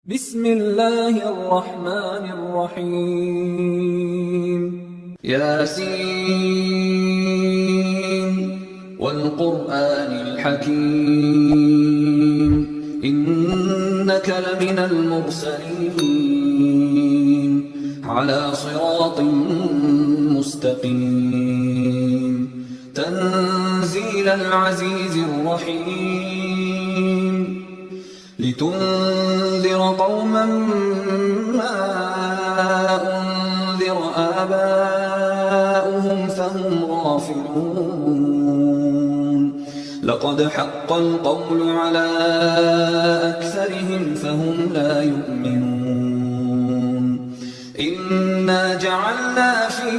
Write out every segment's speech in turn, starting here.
بسم الله الرحمن الرحيم ياسين والقرآن الحكيم إنك لمن المرسلين على صراط مستقيم تنزيل العزيز الرحيم لتنذر قوما ما أنذر آباؤهم فهم غافلون لقد حق القول على أكثرهم فهم لا يؤمنون إنا جعلنا في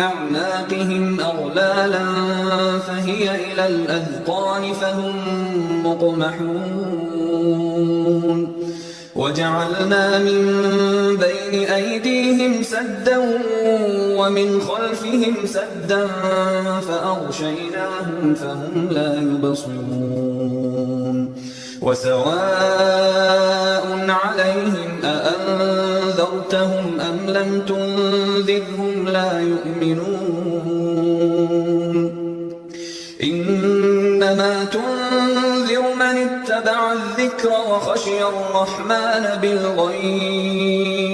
أعناقهم أغلالا فهي إلى الأذقان فهم مقمحون وجعلنا من بين أيديهم سدا ومن خلفهم سدا فأغشيناهم فهم لا يبصرون وسواء عليهم أأنذرتهم أم لم تنذرهم لا يؤمنون إنما تنذر من اتبع الذكر وخشي الرحمن بالغيب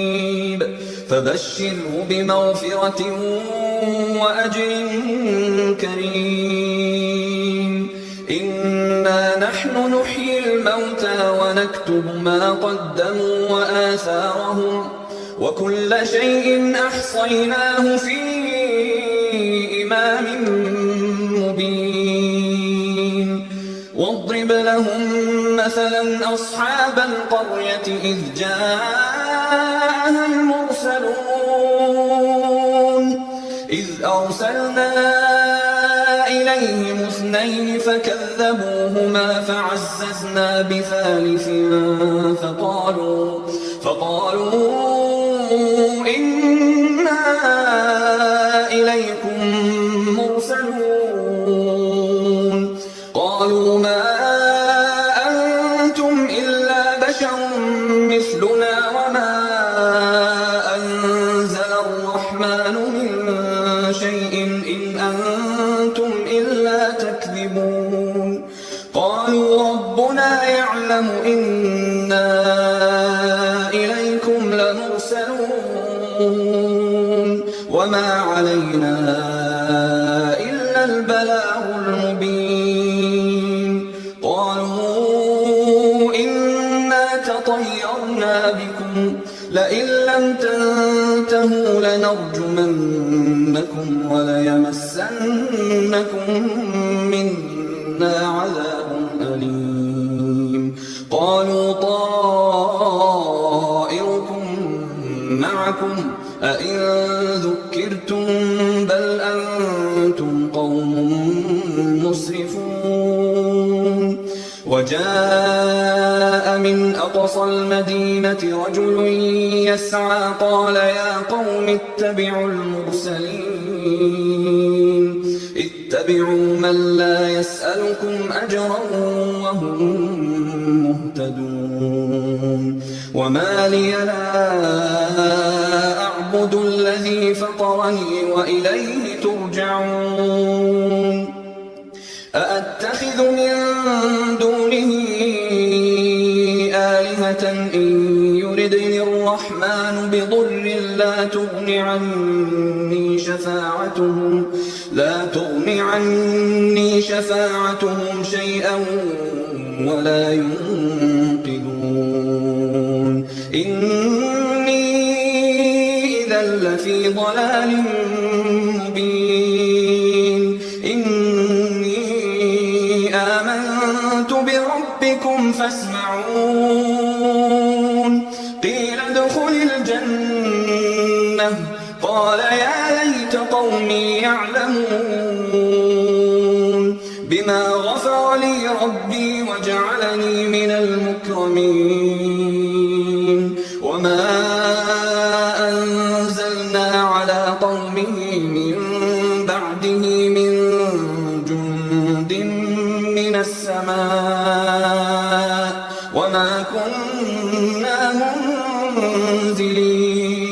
فبشره بمغفرة وأجر كريم إنا نحن نحيي الموتى ونكتب ما قدموا وآثارهم وكل شيء أحصيناه في إمام مبين واضرب لهم مثلا أصحاب القرية إذ جاءها المرسلون إذ أرسلنا إليهم اثنين فكذبوهما فعززنا بثالث فقالوا إنا إليكم مرسلون قالوا ما أنتم إلا بشر مثلنا وما أنزل الرحمن من شيء إن أنتم إلا تكذبون قالوا ربنا يعلم إنا إليكم لمرسلون وما علينا إلا البلاغ المبين قالوا إنا تطيرنا بكم لئن لم تنتهوا لنرجمنكم وليمسنكم منا عذاب أليم قالوا طائركم معكم أئن ذكرتم بل أنتم قوم مسرفون وجاء من أقصى المدينة رجل يسعى قال يا قوم اتبعوا المرسلين اتبعوا من لا يسألكم أجرا وهم مهتدون وما لي لا أعبد الذي فطرني وإليه ترجعون أأتخذ من دونه آلهة إن يردني الرحمن بضر لا تغن عني شفاعتهم شيئا ولا ينقذون إني إذا لفي ضلال مبين إني آمنت بربكم فاسمعون قيل ادخل الجنة قال يا ليت قومي يعلمون بما غفر لي ربي وجعلني من المكرمين وما أنزلنا على قومه من بعده من جند من السماء وما كنا منزلين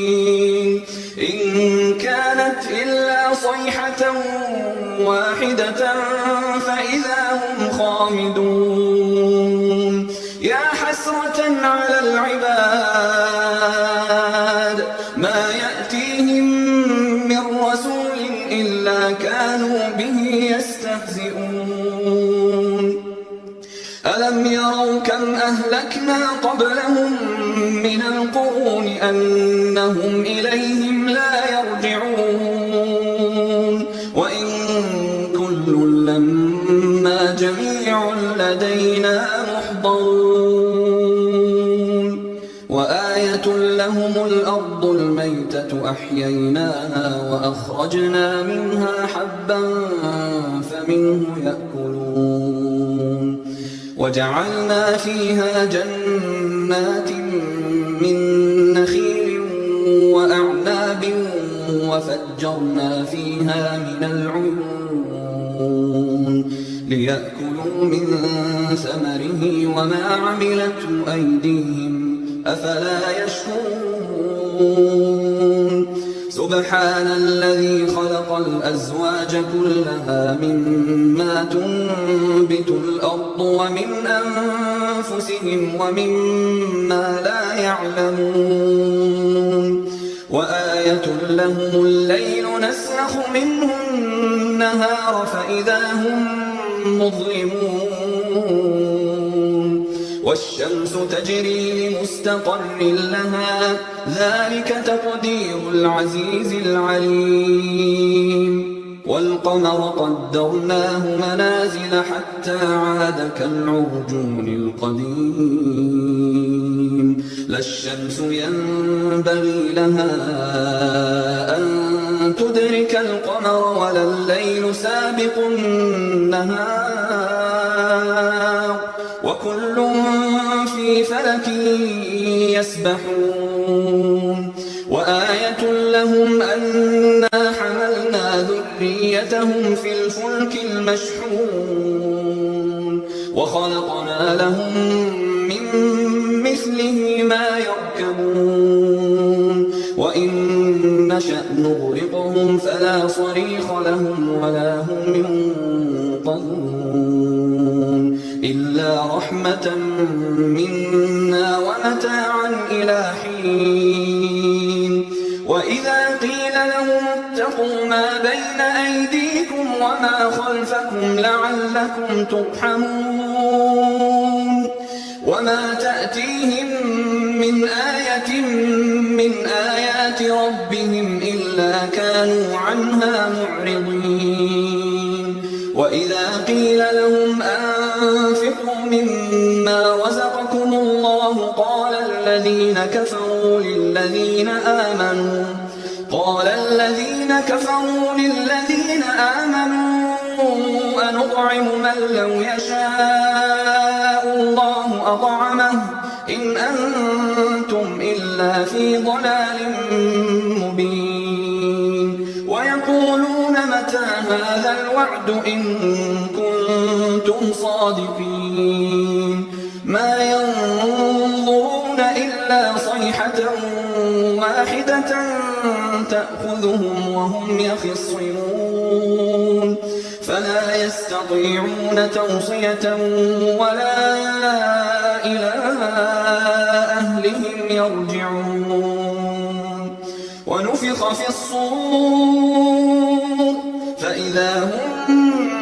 إن كانت إلا صيحة واحدة فإذا هم خامدون يا حسرة على العباد ما يأتيهم من رسول إلا كانوا به يستهزئون ألم يروا كم أهلكنا قبلهم من القرون أنهم إليهم لا يرجعون وإن كل لما جميع لدينا محضرون وآية لهم الأرض الميتة أحييناها وأخرجنا منها حبا فمنه يأكلون وجعلنا فيها جنات من نخيل وأعناب وفجرنا فيها من العيون ليأكلوا من ثمره وما عملته أيديهم أفلا يشكرون سبحان الذي خلق الأزواج كلها مما تنبت الأرض ومن أنفسهم ومما لا يعلمون وآية لهم الليل نسلخ منه النهار فإذا هم مظلمون والشمس تجري لمستقر لها ذلك تقدير العزيز العليم والقمر قدرناه منازل حتى عاد كالعرجون القديم لا الشمس ينبغي لها أن تدرك القمر ولا الليل سابق النهار وكل في فلك يسبحون وآية لهم أنا حملنا ذريتهم في الفلك المشحون وخلقنا لهم من مثله ما يركبون وإن نشأ نغرقهم فلا صريخ لهم ولا هم ينقذون إلا رحمة منا ومتاعا إلى حين وإذا قيل لهم اتقوا ما بين أيديكم وما خلفكم لعلكم ترحمون وما تأتيهم من آية من آيات ربهم إلا كانوا عنها معرضين وإذا قيل لهم أنفقوا مما رزقكم الله قال الذين كفروا للذين آمنوا أنطعم من لو يشاء الله أطعمه إن أنتم إلا في ضلال مبين ويقولون متى هذا الوعد إن كنتم صادقين ما ينظرون إلا صيحة واحدة تأخذهم وهم يخصمون فلا يستطيعون توصية ولا إلى أهلهم يرجعون ونفخ في الصور فإذا هم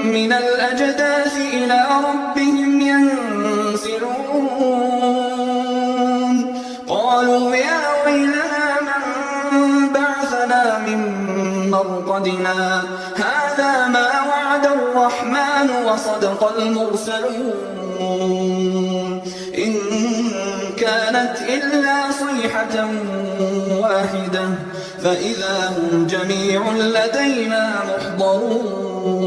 من الأجداث إلى ربهم ينسلون قالوا يا ويلنا من بعثنا من مرقدنا هذا ما وعد الرحمن وصدق المرسلون إن كانت إلا صيحة واحدة فإذا هم جميع لدينا محضرون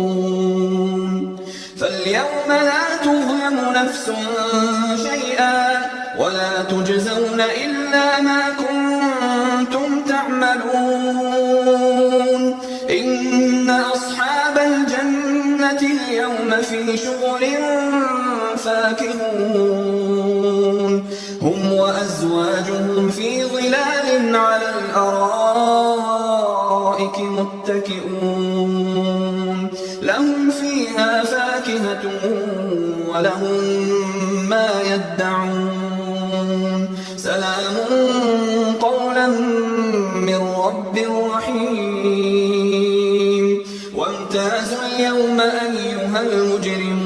فاليوم لا تظلم نفس شيئا ولا تجزون إلا ما كنتم تعملون إن أصحاب الجنة اليوم في شغل فاكهون وأزواجهم في ظلال على الأرائك متكئون لهم فيها فاكهة ولهم ما يدعون سلام قولا من رب رحيم وامتازوا اليوم أيها المجرمون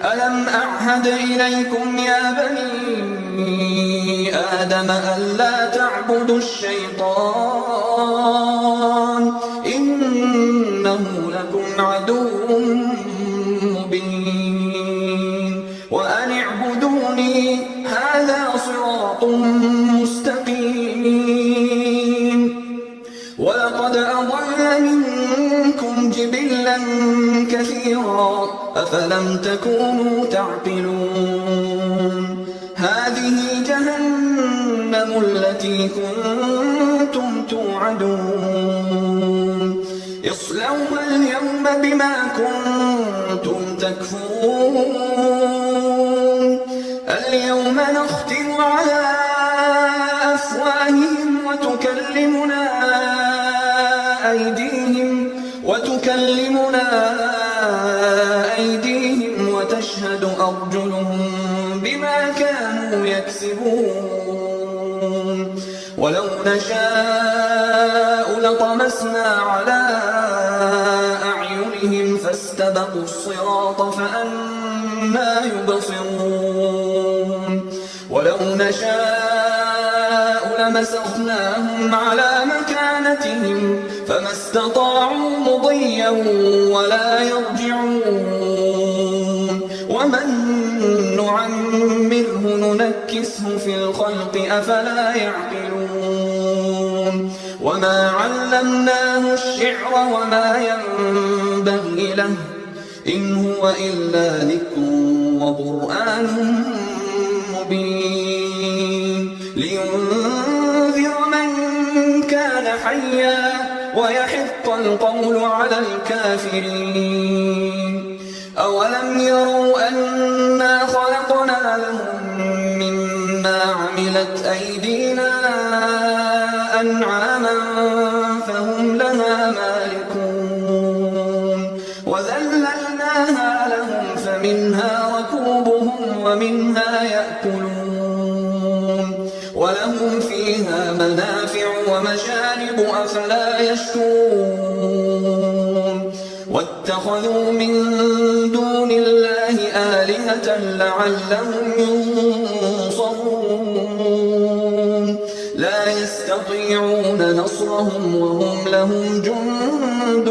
ألم أعهد إليكم يا بني آدم ألا تعبدوا الشيطان إنه لكم عدو مبين وأن اعبدوني هذا صراط مستقيم ولقد أضل منكم جبلا كثيرا أفلم تكونوا تعقلون هذه جهنم التي كنتم توعدون اصلوها اليوم بما كنتم تكفرون اليوم نختم على أفواههم وتكلمنا أيديهم وتشهد أرجلهم بما كانوا يكسبون ولو نشاء لطمسنا على أعينهم فاستبقوا الصراط فأنى يبصرون ولو نشاء لمسخناهم على مكانتهم فما استطاعوا مضيا ولا يرجعون ومن نعمره ننكسه في الخلق أفلا يعقلون وما علمناه الشعر وما ينبغي له إن هو إلا ذكر وقرآن مبين لينذر من كان حيا ويحق القول على الكافرين أولم يروا أنا خلقنا لهم مما عملت أيدينا أنعاما فهم لها مالكون وذللناها لهم فمنها ركوبهم ومنها يأكلون ولهم فيها منافع ومشارب أفلا يشكرون واتخذوا من دون الله آلهة لعلهم ينصرون لا يستطيعون نصرهم وهم لهم جند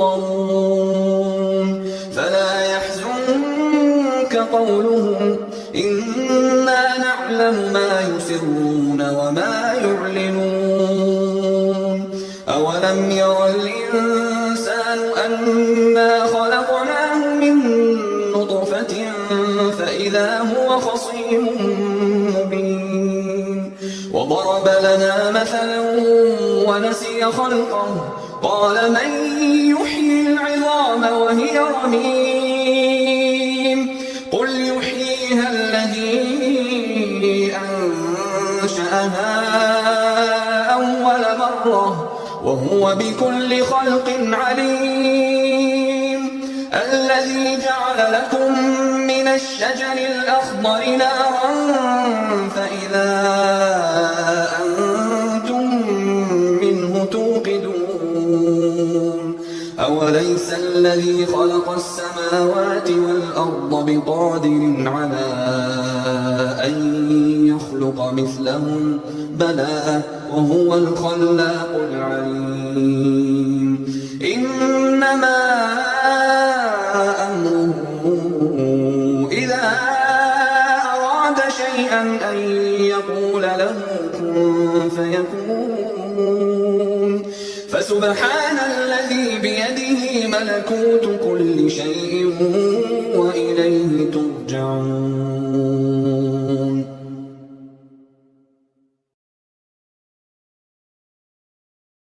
محضرون فلا يحزنك قولهم إنا نعلم ما يسرون وما يعلنون أولم ير الإنسان أنا خلقناه من نطفة فإذا هو خصيم مبين وضرب لنا مثلا ونسي خلقه قال من يحيي العظام وهي رميم قل يحييها الذي أنشأها أول مرة وهو بكل خلق عليم الذي جعل لكم من الشجر الأخضر نارا فإذا أنتم منه توقدون أوليس الذي خلق السماوات والأرض بقادر على أن يخلق مثلهم بلى وهو الخلاق العليم إنما أمره إذا أراد شيئا أن يقول له كن فيكون فسبحان الذي بيده ملكوت كل شيء وإليه ترجعون